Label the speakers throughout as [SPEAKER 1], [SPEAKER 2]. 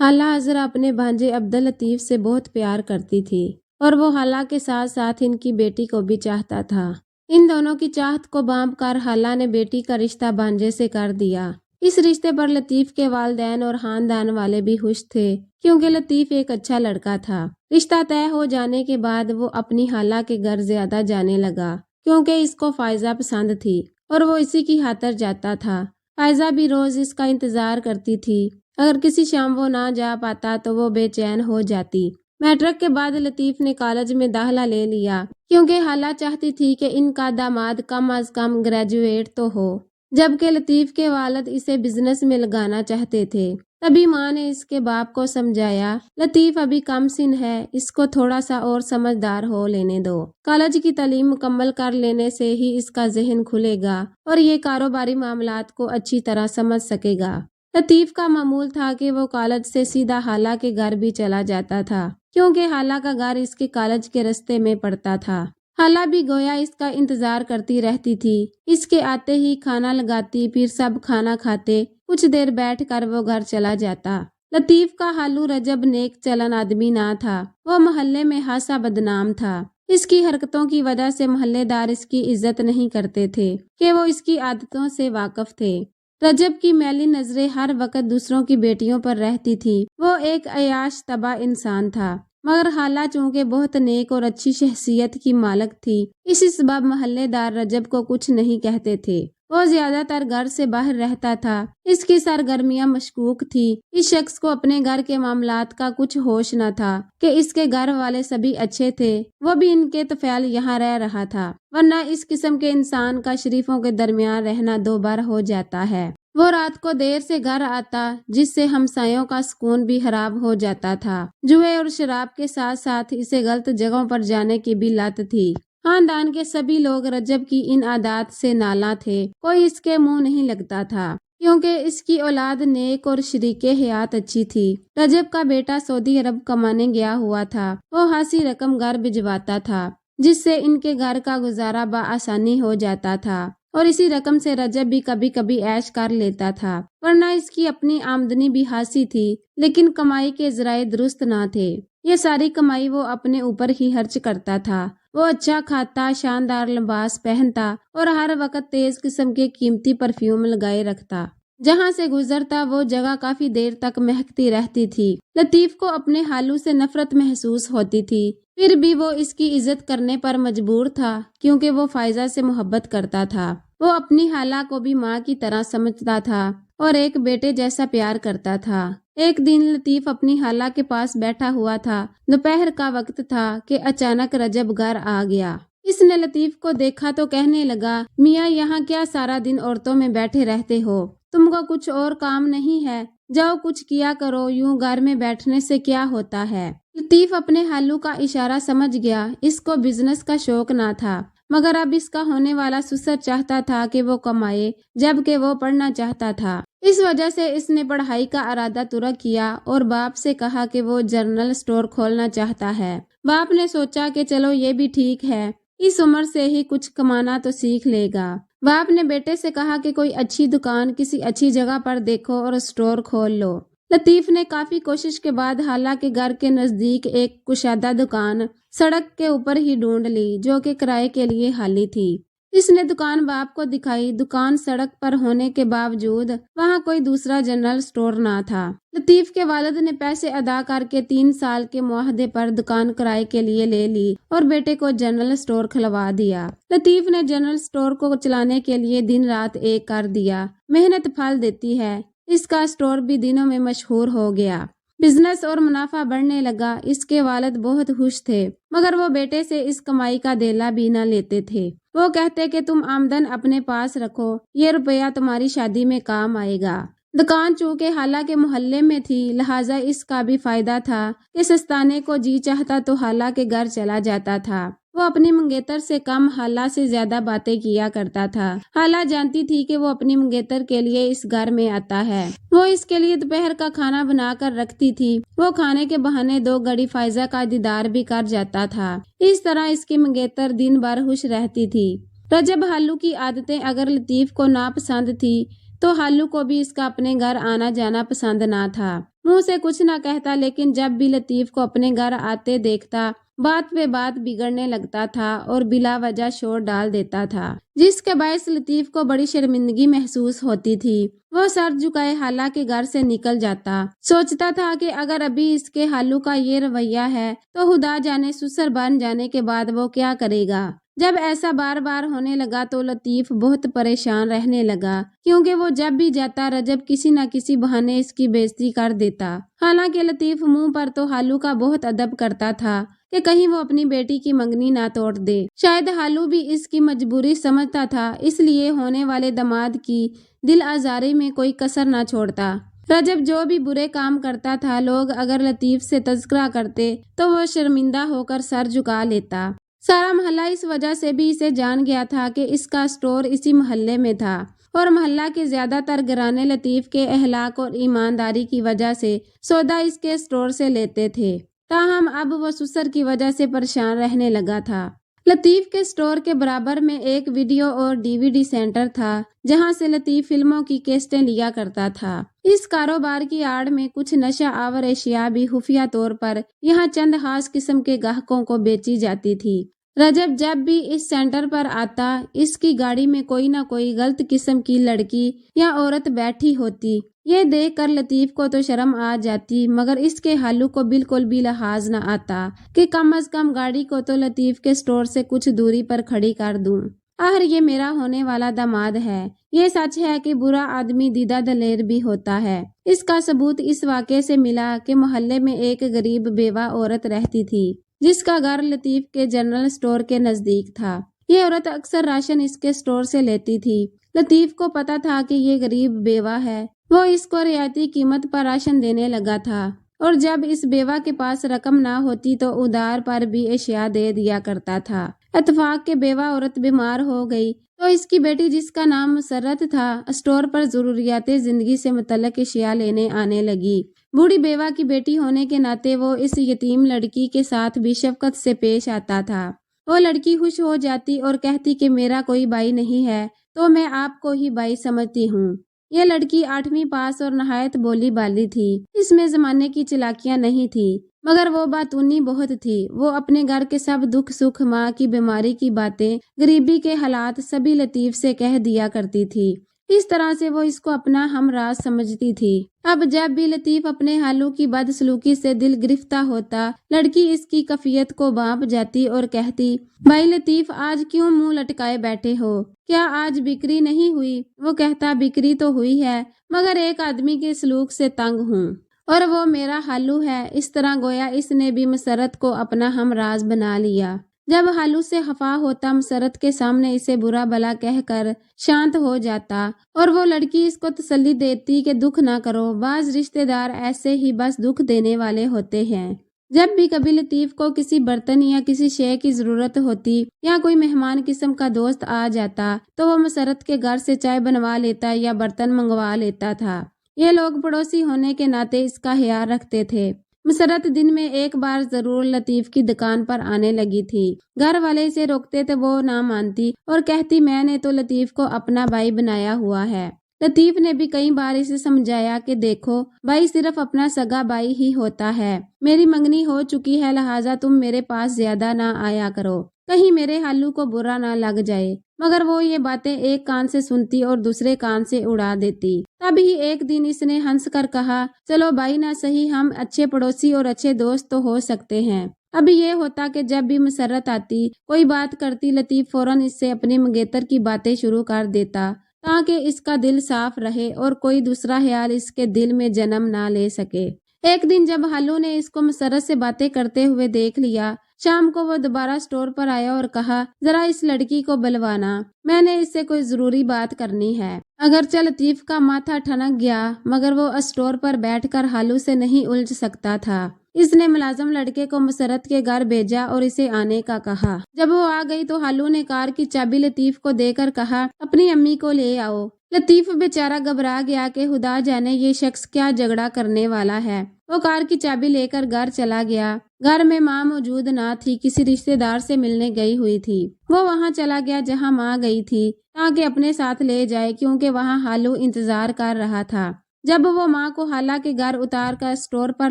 [SPEAKER 1] خالہ عذرا اپنے بھانجے عبداللطیف سے بہت پیار کرتی تھی اور وہ خالہ کے ساتھ ساتھ ان کی بیٹی کو بھی چاہتا تھا۔ ان دونوں کی چاہت کو بانپ کر خالہ نے بیٹی کا رشتہ بھانجے سے کر دیا۔ اس رشتے پر لطیف کے والدین اور خاندان والے بھی خوش تھے کیونکہ لطیف ایک اچھا لڑکا تھا۔ رشتہ طے ہو جانے کے بعد وہ اپنی خالہ کے گھر زیادہ جانے لگا کیونکہ اس کو فائزہ پسند تھی اور وہ اسی کی خاطر جاتا تھا۔ فائزہ بھی روز اس کا انتظار کرتی تھی۔ اگر کسی شام وہ نہ جا پاتا تو وہ بے چین ہو جاتی۔ میٹرک کے بعد لطیف نے کالج میں داخلہ لے لیا کیونکہ خالہ چاہتی تھی کہ ان کا داماد کم از کم گریجویٹ تو ہو، جبکہ لطیف کے والد اسے بزنس میں لگانا چاہتے تھے۔ تبھی ماں نے اس کے باپ کو سمجھایا، لطیف ابھی کم سن ہے، اس کو تھوڑا سا اور سمجھدار ہو لینے دو۔ کالج کی تعلیم مکمل کر لینے سے ہی اس کا ذہن کھلے گا اور یہ کاروباری معاملات کو اچھی طرح سمجھ سکے گا۔ لطیف کا معمول تھا کہ وہ کالج سے سیدھا خالہ کے گھر بھی چلا جاتا تھا کیونکہ خالہ کا گھر اس کے کالج کے راستے میں پڑتا تھا۔ خالہ بھی گویا اس کا انتظار کرتی رہتی تھی۔ اس کے آتے ہی کھانا لگاتی، پھر سب کھانا کھاتے، کچھ دیر بیٹھ کر وہ گھر چلا جاتا۔ لطیف کا خالو رجب نیک چلن آدمی نہ تھا، وہ محلے میں خاصا بدنام تھا۔ اس کی حرکتوں کی وجہ سے محلے دار اس کی عزت نہیں کرتے تھے کہ وہ اس کی عادتوں سے واقف تھے۔ رجب کی میلی نظریں ہر وقت دوسروں کی بیٹیوں پر رہتی تھی۔ وہ ایک عیاش طبع انسان تھا، مگر خالہ چونکہ بہت نیک اور اچھی شخصیت کی مالک تھی، اسی سبب محلے دار رجب کو کچھ نہیں کہتے تھے۔ وہ زیادہ تر گھر سے باہر رہتا تھا۔ اس کی سرگرمیاں مشکوک تھی۔ اس شخص کو اپنے گھر کے معاملات کا کچھ ہوش نہ تھا کہ اس کے گھر والے سبھی اچھے تھے، وہ بھی ان کے طفیل یہاں رہ رہا تھا، ورنہ اس قسم کے انسان کا شریفوں کے درمیان رہنا دوبار ہو جاتا ہے۔ وہ رات کو دیر سے گھر آتا جس سے ہمسایوں کا سکون بھی خراب ہو جاتا تھا۔ جوئے اور شراب کے ساتھ ساتھ اسے غلط جگہوں پر جانے کی بھی لت تھی۔ خاندان کے سبھی لوگ رجب کی ان عادات سے نالاں تھے، کوئی اس کے منہ نہیں لگتا تھا کیونکہ اس کی اولاد نیک اور شریک حیات اچھی تھی۔ رجب کا بیٹا سعودی عرب کمانے گیا ہوا تھا، وہ خاصی رقم گھر بھجواتا تھا جس سے ان کے گھر کا گزارا بآسانی ہو جاتا تھا اور اسی رقم سے رجب بھی کبھی کبھی عیش کر لیتا تھا، ورنہ اس کی اپنی آمدنی بھی خاصی تھی لیکن کمائی کے ذرائع درست نہ تھے۔ یہ ساری کمائی وہ اپنے اوپر ہی خرچ کرتا تھا۔ وہ اچھا کھاتا، شاندار لباس پہنتا اور ہر وقت تیز قسم کے قیمتی پرفیوم لگائے رکھتا۔ جہاں سے گزرتا وہ جگہ کافی دیر تک مہکتی رہتی تھی۔ لطیف کو اپنے خالو سے نفرت محسوس ہوتی تھی، پھر بھی وہ اس کی عزت کرنے پر مجبور تھا کیونکہ وہ فائزہ سے محبت کرتا تھا۔ وہ اپنی خالہ کو بھی ماں کی طرح سمجھتا تھا اور ایک بیٹے جیسا پیار کرتا تھا۔ ایک دن لطیف اپنی خالہ کے پاس بیٹھا ہوا تھا، دوپہر کا وقت تھا کہ اچانک رجب گھر آ گیا۔ اس نے لطیف کو دیکھا تو کہنے لگا، میاں یہاں کیا سارا دن عورتوں میں بیٹھے رہتے ہو؟ تم کو کچھ اور کام نہیں ہے؟ جاؤ کچھ کیا کرو، یوں گھر میں بیٹھنے سے کیا ہوتا ہے؟ لطیف اپنے خالو کا اشارہ سمجھ گیا۔ اس کو بزنس کا شوق نہ تھا، مگر اب اس کا ہونے والا سسر چاہتا تھا کہ وہ کمائے جبکہ وہ پڑھنا چاہتا تھا۔ اس وجہ سے اس نے پڑھائی کا ارادہ ترک کیا اور باپ سے کہا کہ وہ جنرل اسٹور کھولنا چاہتا ہے۔ باپ نے سوچا کہ چلو یہ بھی ٹھیک ہے، اس عمر سے ہی کچھ کمانا تو سیکھ لے گا۔ باپ نے بیٹے سے کہا کہ کوئی اچھی دکان کسی اچھی جگہ پر دیکھو اور اسٹور کھول لو۔ لطیف نے کافی کوشش کے بعد خالہ کے گھر کے نزدیک ایک کشادہ دکان سڑک کے اوپر ہی ڈھونڈ لی جو کہ کرائے کے لیے خالی تھی۔ اس نے دکان باپ کو دکھائی۔ دکان سڑک پر ہونے کے باوجود وہاں کوئی دوسرا جنرل اسٹور نہ تھا۔ لطیف کے والد نے پیسے ادا کر کے 3 سال کے معاہدے پر دکان کرائے کے لیے لے لی اور بیٹے کو جنرل اسٹور کھلوا دیا۔ لطیف نے جنرل اسٹور کو چلانے کے لیے دن رات ایک کر دیا۔ محنت پھل دیتی ہے۔ اس کا اسٹور بھی دنوں میں مشہور ہو گیا۔ بزنس اور منافع بڑھنے لگا۔ اس کے والد بہت خوش تھے، مگر وہ بیٹے سے اس کمائی کا دھیلا بھی نہ لیتے تھے۔ وہ کہتے کہ تم آمدن اپنے پاس رکھو، یہ روپیہ تمہاری شادی میں کام آئے گا۔ دکان چونکہ خالہ کے محلے میں تھی، لہٰذا اس کا بھی فائدہ تھا کہ سستانے کو جی چاہتا تو خالہ کے گھر چلا جاتا تھا۔ وہ اپنی منگیتر سے کم خالہ سے زیادہ باتیں کیا کرتا تھا۔ خالہ جانتی تھی کہ وہ اپنی منگیتر کے لیے اس گھر میں آتا ہے۔ وہ اس کے لیے دوپہر کا کھانا بنا کر رکھتی تھی۔ وہ کھانے کے بہانے 2 گھڑی فائزہ کا دیدار بھی کر جاتا تھا۔ اس طرح اس کی منگیتر دن بھر خوش رہتی تھی۔ رجب خالو کی عادتیں اگر لطیف کو ناپسند تھی تو خالو کو بھی اس کا اپنے گھر آنا جانا پسند نہ تھا۔ منہ سے کچھ نہ کہتا، لیکن جب بھی لطیف کو اپنے گھر آتے دیکھتا بات پہ بات بگڑنے لگتا تھا اور بلا وجہ شور ڈال دیتا تھا، جس کے باعث لطیف کو بڑی شرمندگی محسوس ہوتی تھی۔ وہ سر جھکائے حالہ کے گھر سے نکل جاتا، سوچتا تھا کہ اگر ابھی اس کے حالو کا یہ رویہ ہے تو خدا جانے سسر بن جانے کے بعد وہ کیا کرے گا۔ جب ایسا بار بار ہونے لگا تو لطیف بہت پریشان رہنے لگا، کیونکہ وہ جب بھی جاتا رجب کسی نہ کسی بہانے اس کی بےعزتی کر دیتا۔ حالانکہ لطیف منہ پر تو حالو کا بہت ادب کرتا تھا کہ کہیں وہ اپنی بیٹی کی منگنی نہ توڑ دے۔ شاید حالو بھی اس کی مجبوری سمجھتا تھا، اس لیے ہونے والے داماد کی دل آزاری میں کوئی کسر نہ چھوڑتا۔ رجب جو بھی برے کام کرتا تھا، لوگ اگر لطیف سے تذکرہ کرتے تو وہ شرمندہ ہو کر سر جھکا لیتا۔ سارا محلہ اس وجہ سے بھی اسے جان گیا تھا کہ اس کا اسٹور اسی محلے میں تھا، اور محلہ کے زیادہ تر گھرانے لطیف کے اخلاق اور ایمانداری کی وجہ سے سودا اس کے اسٹور سے لیتے تھے۔ تاہم اب وہ سسر کی وجہ سے پریشان رہنے لگا تھا۔ لطیف کے اسٹور کے برابر میں ایک ویڈیو اور DVD سینٹر تھا، جہاں سے لطیف فلموں کی کیسٹیں لیا کرتا تھا۔ اس کاروبار کی آڑ میں کچھ نشہ آور اشیاء بھی خفیہ طور پر یہاں چند خاص قسم کے گاہکوں کو بیچی جاتی تھی۔ رجب جب بھی اس سینٹر پر آتا، اس کی گاڑی میں کوئی نہ کوئی غلط قسم کی لڑکی یا عورت بیٹھی ہوتی۔ یہ دیکھ کر لطیف کو تو شرم آ جاتی، مگر اس کے حالو کو بالکل بھی لحاظ نہ آتا کہ کم از کم گاڑی کو تو لطیف کے اسٹور سے کچھ دوری پر کھڑی کر دوں۔ آخر یہ میرا ہونے والا داماد ہے۔ یہ سچ ہے کہ برا آدمی دیدہ دلیر بھی ہوتا ہے۔ اس کا ثبوت اس واقعے سے ملا کہ محلے میں ایک غریب بیوہ عورت رہتی تھی، جس کا گھر لطیف کے جنرل اسٹور کے نزدیک تھا۔ یہ عورت اکثر راشن اس کے اسٹور سے لیتی تھی۔ لطیف کو پتا تھا کہ یہ غریب بیوہ ہے، وہ اس کو رعایتی قیمت پر راشن دینے لگا تھا، اور جب اس بیوہ کے پاس رقم نہ ہوتی تو ادھار پر بھی اشیاء دے دیا کرتا تھا۔ اتفاق کے بیوہ عورت بیمار ہو گئی تو اس کی بیٹی، جس کا نام مسرت تھا، اسٹور پر ضروریات زندگی سے متعلق اشیاء لینے آنے لگی۔ بوڑھی بیوہ کی بیٹی ہونے کے ناطے وہ اس یتیم لڑکی کے ساتھ بھی شفقت سے پیش آتا تھا۔ وہ لڑکی خوش ہو جاتی اور کہتی کہ میرا کوئی بھائی نہیں ہے تو میں آپ کو ہی بھائی سمجھتی ہوں۔ یہ لڑکی 8ویں پاس اور نہایت بولی بالی تھی۔ اس میں زمانے کی چلاکیاں نہیں تھی، مگر وہ باتونی بہت تھی۔ وہ اپنے گھر کے سب دکھ سکھ، ماں کی بیماری کی باتیں، غریبی کے حالات سبھی لطیف سے کہہ دیا کرتی تھی۔ اس طرح سے وہ اس کو اپنا ہمراز سمجھتی تھی۔ اب جب بھی لطیف اپنے حالو کی بدسلوکی سے دل گرفتہ ہوتا، لڑکی اس کی کفیت کو بانپ جاتی اور کہتی، بھائی لطیف، آج کیوں منہ لٹکائے بیٹھے ہو؟ کیا آج بکری نہیں ہوئی؟ وہ کہتا، بکری تو ہوئی ہے، مگر ایک آدمی کے سلوک سے تنگ ہوں، اور وہ میرا حالو ہے۔ اس طرح گویا اس نے بھی مسرت کو اپنا ہمراز بنا لیا۔ جب حالو سے خفا ہوتا، مسرت کے سامنے اسے برا بلا کہہ کر شانت ہو جاتا، اور وہ لڑکی اس کو تسلی دیتی کہ دکھ نہ کرو، بعض رشتہ دار ایسے ہی بس دکھ دینے والے ہوتے ہیں۔ جب بھی کبھی لطیف کو کسی برتن یا کسی شے کی ضرورت ہوتی یا کوئی مہمان قسم کا دوست آ جاتا تو وہ مسرت کے گھر سے چائے بنوا لیتا یا برتن منگوا لیتا تھا۔ یہ لوگ پڑوسی ہونے کے ناطے اس کا خیال رکھتے تھے۔ مسرت دن میں ایک بار ضرور لطیف کی دکان پر آنے لگی تھی۔ گھر والے اسے روکتے تو وہ نہ مانتی اور کہتی، میں نے تو لطیف کو اپنا بھائی بنایا ہوا ہے۔ لطیف نے بھی کئی بار اسے سمجھایا کہ دیکھو، بھائی صرف اپنا سگا بھائی ہی ہوتا ہے۔ میری منگنی ہو چکی ہے، لہٰذا تم میرے پاس زیادہ نہ آیا کرو، کہیں میرے حالو کو برا نہ لگ جائے۔ مگر وہ یہ باتیں ایک کان سے سنتی اور دوسرے کان سے اڑا دیتی۔ تب ہی ایک دن اس نے ہنس کر کہا، چلو بھائی نہ صحیح، ہم اچھے پڑوسی اور اچھے دوست تو ہو سکتے ہیں۔ اب یہ ہوتا کہ جب بھی مسرت آتی، کوئی بات کرتی، لطیف فوراً اس سے اپنی منگیتر کی باتیں شروع کر دیتا، تاکہ اس کا دل صاف رہے اور کوئی دوسرا خیال اس کے دل میں جنم نہ لے سکے۔ ایک دن جب حالو نے اس کو مسرت سے باتیں کرتے ہوئے دیکھ لیا، شام کو وہ دوبارہ اسٹور پر آیا اور کہا، ذرا اس لڑکی کو بلوانا، میں نے اس سے کوئی ضروری بات کرنی ہے۔ اگرچہ لطیف کا ماتھا ٹھنک گیا، مگر وہ اسٹور پر بیٹھ کر حالو سے نہیں الجھ سکتا تھا۔ اس نے ملازم لڑکے کو مسرت کے گھر بھیجا اور اسے آنے کا کہا۔ جب وہ آ گئی تو حالو نے کار کی چابی لطیف کو دے کر کہا، اپنی امی کو لے آؤ۔ لطیف بیچارہ گھبرا گیا کہ خدا جانے یہ شخص کیا جھگڑا کرنے والا ہے۔ وہ کار کی چابی لے کر گھر چلا گیا۔ گھر میں ماں موجود نہ تھی، کسی رشتہ دار سے ملنے گئی ہوئی تھی۔ وہ وہاں چلا گیا جہاں ماں گئی تھی، تاکہ اپنے ساتھ لے جائے، کیونکہ وہاں حالو انتظار کر رہا تھا۔ جب وہ ماں کو خالہ کے گھر اتار کر اسٹور پر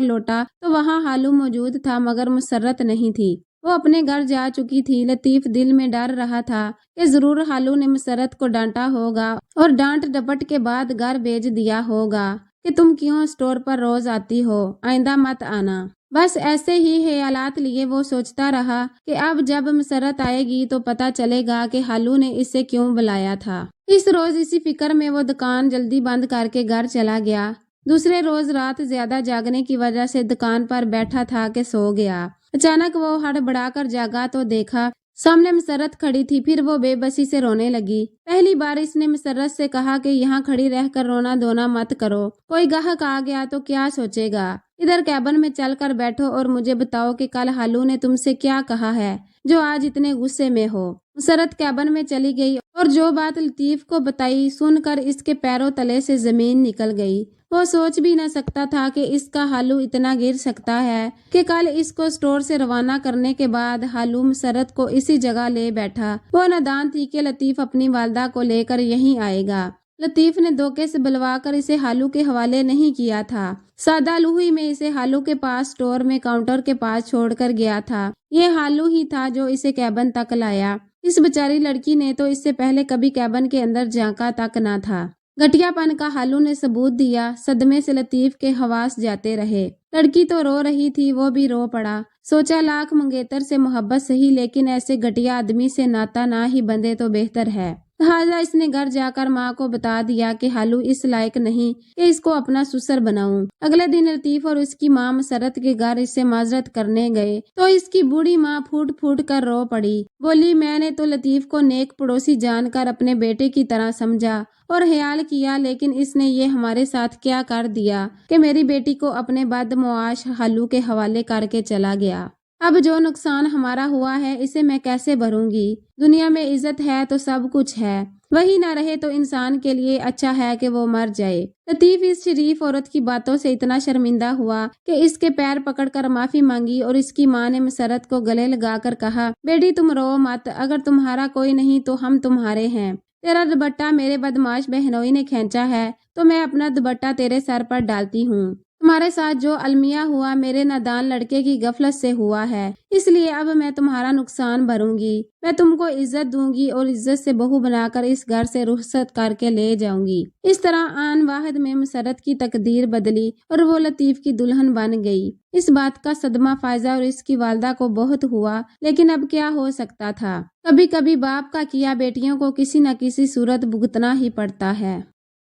[SPEAKER 1] لوٹا تو وہاں ہالو موجود تھا مگر مسرت نہیں تھی۔ وہ اپنے گھر جا چکی تھی۔ لطیف دل میں ڈر رہا تھا کہ ضرور ہالو نے مسرت کو ڈانٹا ہوگا اور ڈانٹ ڈپٹ کے بعد گھر بھیج دیا ہوگا کہ تم کیوں اسٹور پر روز آتی ہو، آئندہ مت آنا۔ بس ایسے ہی خیالات لیے وہ سوچتا رہا کہ اب جب مسرت آئے گی تو پتہ چلے گا کہ ہالو نے اسے کیوں بلایا تھا۔ اس روز اسی فکر میں وہ دکان جلدی بند کر کے گھر چلا گیا۔ دوسرے روز رات زیادہ جاگنے کی وجہ سے دکان پر بیٹھا تھا کہ سو گیا۔ اچانک وہ ہڑبڑا کر جاگا تو دیکھا سامنے مسرت کھڑی تھی۔ پھر وہ بے بسی سے رونے لگی۔ پہلی بار اس نے مسرت سے کہا کہ یہاں کھڑی رہ کر رونا دھونا مت کرو، کوئی گاہک آ گیا تو کیا سوچے گا، ادھر کیبن میں چل کر بیٹھو اور مجھے بتاؤ کہ کل ہالو نے تم سے کیا کہا ہے جو آج اتنے غصے میں ہو۔ مسرت کیبن میں چلی گئی اور جو بات لطیف کو بتائی سن کر اس کے پیروں تلے سے زمین نکل گئی۔ وہ سوچ بھی نہ سکتا تھا کہ اس کا ہالو اتنا گر سکتا ہے کہ کل اس کو اسٹور سے روانہ کرنے کے بعد ہالو مسرت کو اسی جگہ لے بیٹھا۔ وہ نادان تھی کہ لطیف اپنی والدہ کو لے کر یہیں آئے گا۔ لطیف نے دھوکے سے بلوا کر اسے ہالو کے حوالے نہیں کیا تھا۔ سادہ لوہی میں اسے ہالو کے پاس اسٹور میں کاؤنٹر کے پاس چھوڑ کر گیا تھا۔ یہ ہالو ہی تھا جو اسے کیبن تک لایا۔ اس بیچاری لڑکی نے تو اس سے پہلے کبھی کیبن کے اندر جھانکا تک نہ تھا۔ گھٹیا پن کا ہالو نے ثبوت دیا۔ صدمے سے لطیف کے حواس جاتے رہے۔ لڑکی تو رو رہی تھی، وہ بھی رو پڑا۔ سوچا لاکھ منگیتر سے محبت سہی لیکن ایسے گھٹیا آدمی سے ناتا نہ ہی بندے تو بہتر ہے۔ لہٰذا اس نے گھر جا کر ماں کو بتا دیا کہ ہالو اس لائق نہیں کہ اس کو اپنا سسر بناؤں۔ اگلے دن لطیف اور اس کی ماں مسرت کے گھر اس سے معذرت کرنے گئے تو اس کی بوڑھی ماں پھوٹ پھوٹ کر رو پڑی۔ بولی میں نے تو لطیف کو نیک پڑوسی جان کر اپنے بیٹے کی طرح سمجھا اور خیال کیا، لیکن اس نے یہ ہمارے ساتھ کیا کر دیا کہ میری بیٹی کو اپنے بدمعاش ہالو کے حوالے کر کے چلا گیا۔ اب جو نقصان ہمارا ہوا ہے اسے میں کیسے بھروں گی؟ دنیا میں عزت ہے تو سب کچھ ہے، وہی نہ رہے تو انسان کے لیے اچھا ہے کہ وہ مر جائے۔ لطیف اس شریف عورت کی باتوں سے اتنا شرمندہ ہوا کہ اس کے پیر پکڑ کر معافی مانگی اور اس کی ماں نے مسرت کو گلے لگا کر کہا بیٹی تم رو مت، اگر تمہارا کوئی نہیں تو ہم تمہارے ہیں۔ تیرا دوپٹہ میرے بدمعاش بہنوئی نے کھینچا ہے تو میں اپنا دوپٹہ تیرے سر پر ڈالتی ہوں۔ تمہارے ساتھ جو المیہ ہوا میرے نادان لڑکے کی غفلت سے ہوا ہے، اس لیے اب میں تمہارا نقصان بھروں گی۔ میں تم کو عزت دوں گی اور عزت سے بہو بنا کر اس گھر سے رخصت کر کے لے جاؤں گی۔ اس طرح آن واحد میں مسرت کی تقدیر بدلی اور وہ لطیف کی دلہن بن گئی۔ اس بات کا صدمہ فائزہ اور اس کی والدہ کو بہت ہوا، لیکن اب کیا ہو سکتا تھا؟ کبھی کبھی باپ کا کیا بیٹیوں کو کسی نہ کسی صورت بھگتنا ہی پڑتا ہے۔